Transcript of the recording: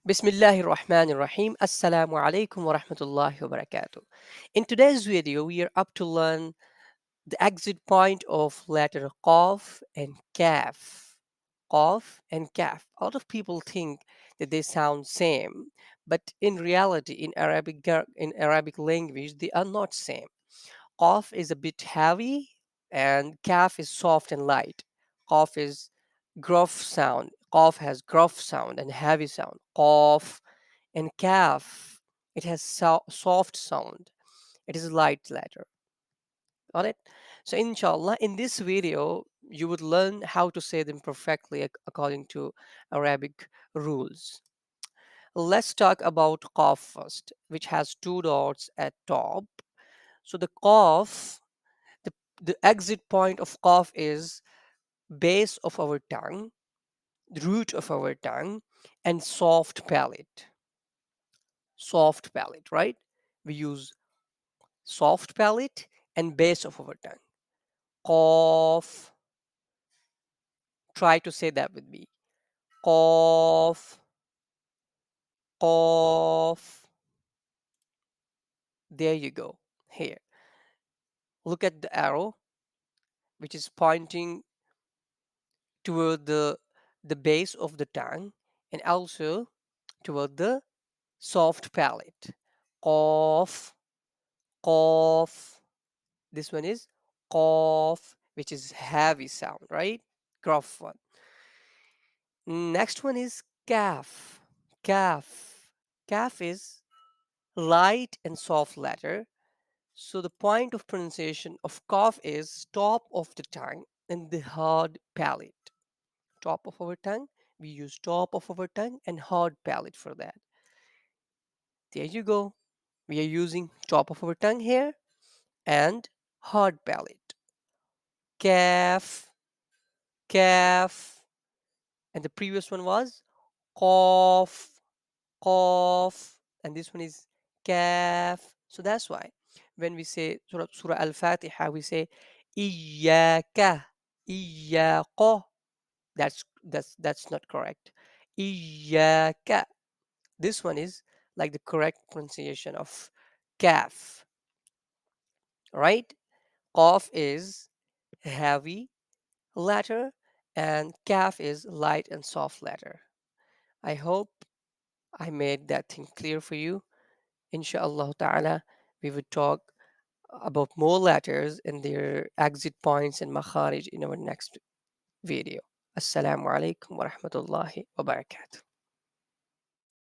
Bismillahir Rahmanir Rahim. Assalamu alaikum wa rahmatullahi wa barakatuh. In today's video, we are up to learn the exit point of letter Qaf and Kaf. Qaf and Kaf. A lot of people think that they sound same, but in reality, in Arabic language, they are not same. Qaf is a bit heavy, and Kaf is soft and light. Qaf is gruff sound. Qaf has gruff sound and heavy sound. Qaf and Kaf, it has soft sound. It is a light letter. Got it? So inshallah, in this video, you would learn how to say them perfectly according to Arabic rules. Let's talk about Qaf first, which has two dots at top. So the Qaf, the, the exit point of Qaf is base of our tongue, the root of our tongue, and soft palate. Soft palate, right? We use soft palate and base of our tongue. Cough. Try to say that with me. Cough. Cough. There you go. Here. Look at the arrow, which is pointing toward the base of the tongue and also toward the soft palate. Cough. Cough. This one is cough, which is heavy sound, right? Gruff one. Next one is calf. Calf. Calf is light and soft letter. So the point of pronunciation of cough is top of the tongue and the hard palate. Top of our tongue. We use top of our tongue and hard palate for that. There you go. We are using top of our tongue here and hard palate. Calf, calf. And the previous one was cough, Qaf, and this one is Kaf. So that's why when we say Surah Al-Fatiha, we say Iyaka, Iyaka. That's not correct. Iyaka. This one is like the correct pronunciation of Kaf, right? Qaf is heavy letter and Kaf is light and soft letter. I hope I made that thing clear for you. Inshallah ta'ala, we would talk about more letters and their exit points and makharij in our next video. Assalamu alaikum wa rahmatullahi wa barakatuh.